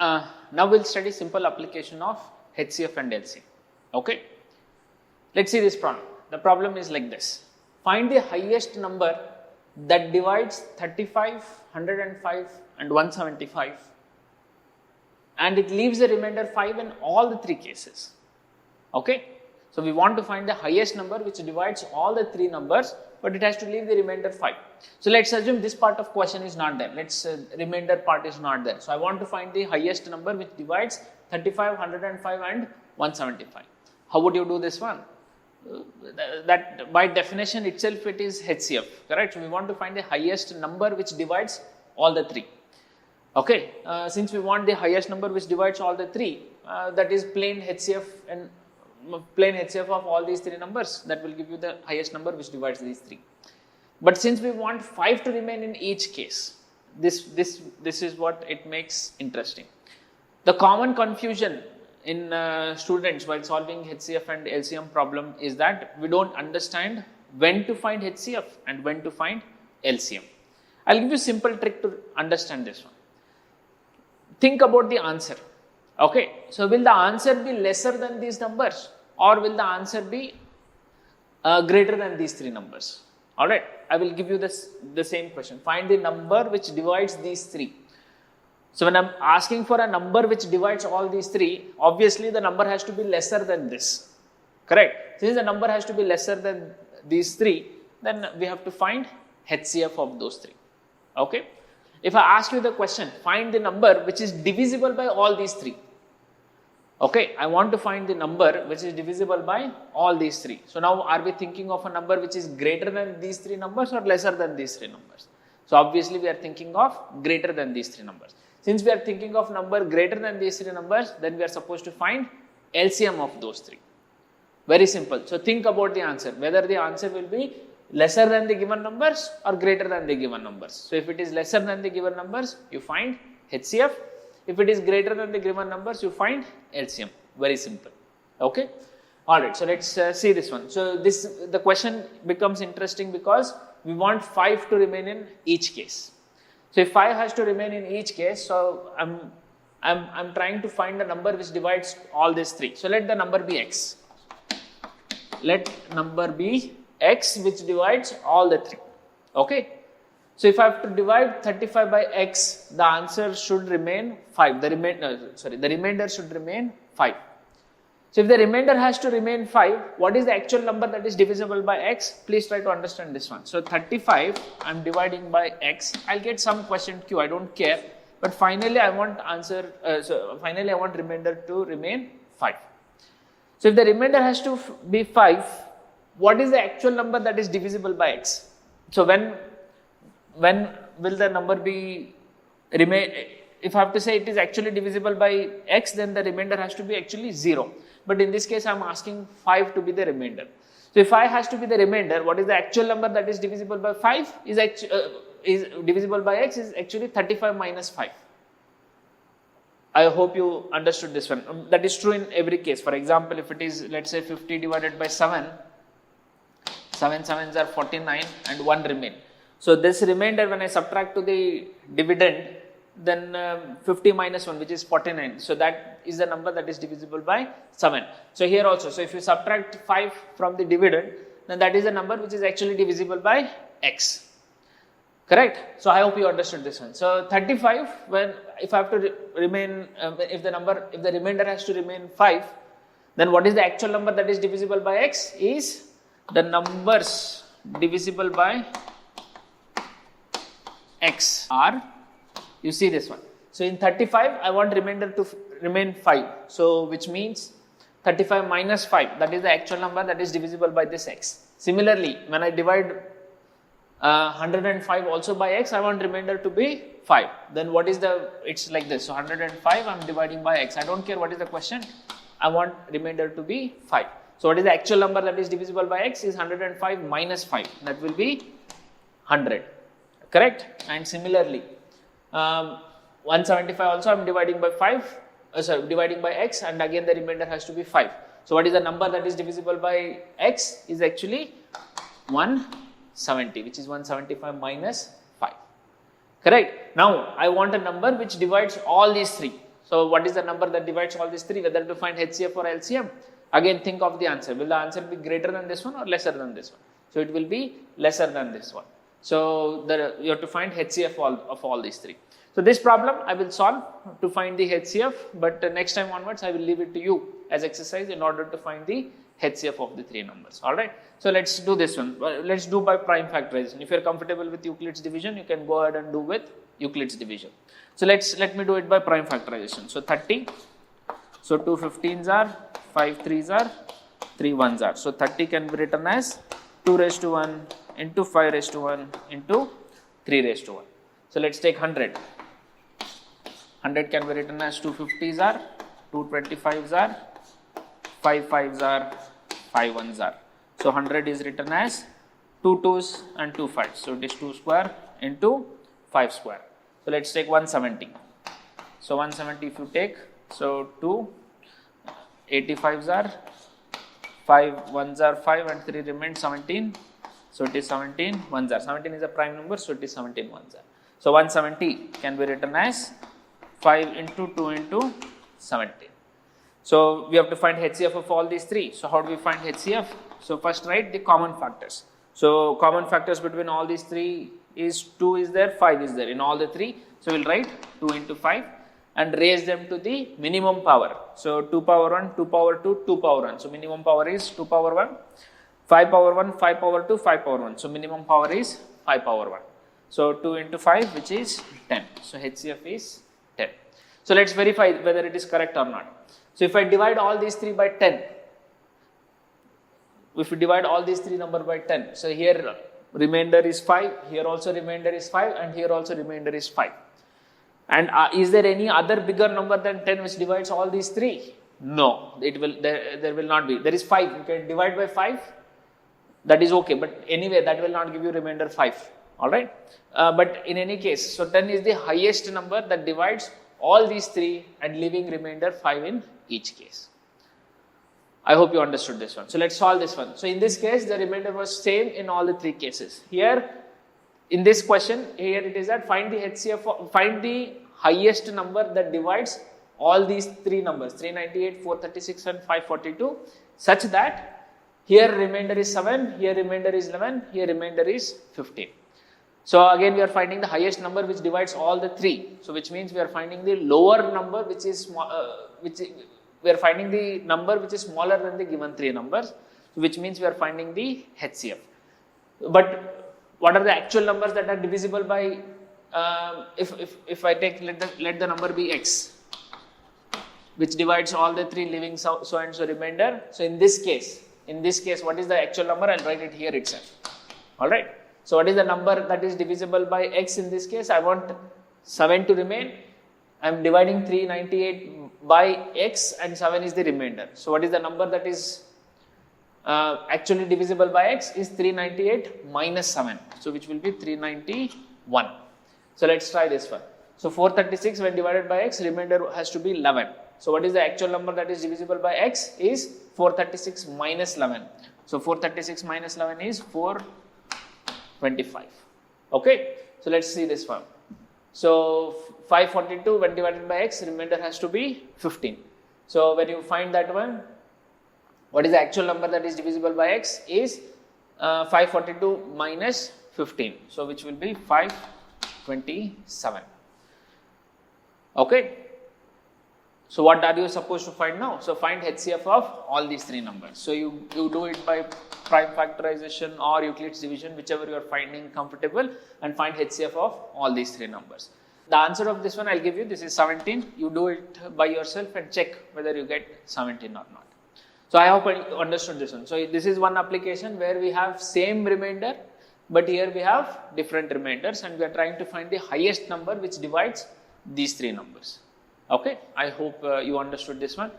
Now we'll study simple application of HCF and LCM. Okay. Let's see this problem. The problem is like this. Find the highest number that divides 35, 105 and 175 and it leaves the remainder 5 in all the three cases. Okay. So we want to find the highest number which divides all the three numbers, but it has to leave the remainder 5. So let's assume this part of question is not there. Let's remainder part is not there. So I want to find the highest number which divides 35, 105 and 175. How would you do this one? That by definition itself it is HCF, correct? So we want to find the highest number which divides all the three. Okay, since we want the highest number which divides all the three, that is plain HCF and plain HCF of all these three numbers, that will give you the highest number which divides these three. But since we want 5 to remain in each case, this is what it makes interesting. The common confusion in students while solving HCF and LCM problem is that we don't understand when to find HCF and when to find LCM. I'll give you a simple trick to understand this one. Think about the answer. Okay, so will the answer be lesser than these numbers or will the answer be greater than these three numbers? Alright, I will give you the same question. Find the number which divides these three. So when I'm asking for a number which divides all these three, obviously the number has to be lesser than this. Correct? Since the number has to be lesser than these three, then we have to find HCF of those three. Okay? If I ask you the question, find the number which is divisible by all these three. Okay, I want to find the number which is divisible by all these three. So now are we thinking of a number which is greater than these three numbers or lesser than these three numbers? So obviously we are thinking of greater than these three numbers. Since we are thinking of number greater than these three numbers, then we are supposed to find LCM of those three. Very simple. So think about the answer, whether the answer will be lesser than the given numbers or greater than the given numbers. So if it is lesser than the given numbers, you find HCF. If it is greater than the given numbers, you find LCM. Very simple. Okay. Alright, so let's see this one. So the question becomes interesting because we want 5 to remain in each case. So if 5 has to remain in each case, so I'm trying to find a number which divides all these three. So let the number be x. Let number be x which divides all the three. Okay. So if I have to divide 35 by x, the answer should remain 5. The remainder should remain 5. So if the remainder has to remain 5, what is the actual number that is divisible by x? Please try to understand this one. So 35, I'm dividing by x. I'll get some question Q, I don't care. But finally, I want answer. Finally I want remainder to remain 5. So if the remainder has to be 5, what is the actual number that is divisible by x? So when will the number be remain? If I have to say it is actually divisible by x, then the remainder has to be actually 0. But in this case, I am asking 5 to be the remainder. So if 5 has to be the remainder, what is the actual number that is divisible by 5? Is divisible by x is actually 35 minus 5. I hope you understood this one. That is true in every case. For example, if it is, let's say 50 divided by 7, 7 sevens are 49 and 1 remain. So this remainder, when I subtract to the dividend, then 50 minus 1, which is 49. So that is the number that is divisible by 7. So here also, so if you subtract 5 from the dividend, then that is the number which is actually divisible by x. Correct? So I hope you understood this one. So 35, if I have to remain, if the remainder has to remain 5, then what is the actual number that is divisible by x? Is the numbers divisible by x are, you see this one. So in 35, I want remainder to remain 5. So which means 35 minus 5, that is the actual number that is divisible by this x. Similarly, when I divide 105 also by x, I want remainder to be 5. Then what is it's like this. So 105, I'm dividing by x. I don't care what is the question. I want remainder to be 5. So what is the actual number that is divisible by x is 105 minus 5. That will be 100. Correct? And similarly, 175 also I'm dividing by 5, dividing by x, and again the remainder has to be 5. So what is the number that is divisible by x is actually 170, which is 175 minus 5. Correct? Now I want a number which divides all these three. So what is the number that divides all these three, whether to find HCF or LCM? Again, think of the answer. Will the answer be greater than this one or lesser than this one? So it will be lesser than this one. So you have to find HCF of all these three. So this problem I will solve to find the HCF, but next time onwards I will leave it to you as exercise in order to find the HCF of the three numbers. Alright. So let's do this one. Let's do by prime factorization. If you are comfortable with Euclid's division, you can go ahead and do with Euclid's division. So let me do it by prime factorization. So 30. So 2 15s are, 5 3s are, 3 1s are. So 30 can be written as 2 raised to 1 into 5 raised to 1 into 3 raised to 1. So let's take 100. 100 can be written as 2 50s are, 2 25s are, 5 5s are, 5 1s are. So 100 is written as 2 2s and 2 5s. So it is 2 square into 5 square. So let's take 170. So 170 if you take, so 2 85s are, 5 1s are 5 and 3 remain 17. So it is 17 1s are. 17 is a prime number, so it is 17 1s are. So 170 can be written as 5 into 2 into 17. So we have to find HCF of all these three. So how do we find HCF? So first write the common factors. So common factors between all these three is 2 is there, 5 is there in all the three. So we'll write 2 into 5 and raise them to the minimum power. So 2 power 1, 2 power 2, 2 power 1. So minimum power is 2 power 1, 5 power 1, 5 power 2, 5 power 1. So minimum power is 5 power 1. So 2 into 5, which is 10. So HCF is 10. So let's verify whether it is correct or not. So if I divide all these three by 10, if we divide all these three numbers by 10, so here remainder is 5, here also remainder is 5 and here also remainder is 5. And is there any other bigger number than 10 which divides all these three? No, there will not be. There is 5, you can divide by 5, that is okay, but anyway that will not give you remainder 5. Alright, but in any case, so 10 is the highest number that divides all these three and leaving remainder 5 in each case. I hope you understood this one. So let's solve this one. So in this case, the remainder was same in all the three cases. Here, in this question, here it is that find the HCF, find the highest number that divides all these three numbers, 398, 436 and 542, such that here remainder is 7, here remainder is 11, here remainder is 15. So again we are finding the highest number which divides all the three. So which means we are finding the lower number which is we are finding the number which is smaller than the given three numbers, which means we are finding the HCF. But what are the actual numbers that are divisible by if I take let the number be x, which divides all the three leaving so and so remainder. So in this case what is the actual number? I'll write it here itself. Alright. So what is the number that is divisible by x in this case? I want 7 to remain. I am dividing 398 by x and 7 is the remainder. So what is the number that is actually divisible by x is 398 minus 7. So which will be 391. So let's try this one. So 436 when divided by x, remainder has to be 11. So what is the actual number that is divisible by x is 436 minus 11. So 436 minus 11 is 425. Okay. So let's see this one. So 542 when divided by x, remainder has to be 15. So when you find that one, what is the actual number that is divisible by x is 542 minus 15. So which will be 527. Okay. So what are you supposed to find now? So find HCF of all these three numbers. So you do it by prime factorization or Euclid's division, whichever you are finding comfortable, and find HCF of all these three numbers. The answer of this one I'll give you. This is 17. You do it by yourself and check whether you get 17 or not. So I hope you understood this one. So this is one application where we have same remainder, but here we have different remainders and we are trying to find the highest number which divides these three numbers. Okay, I hope you understood this one.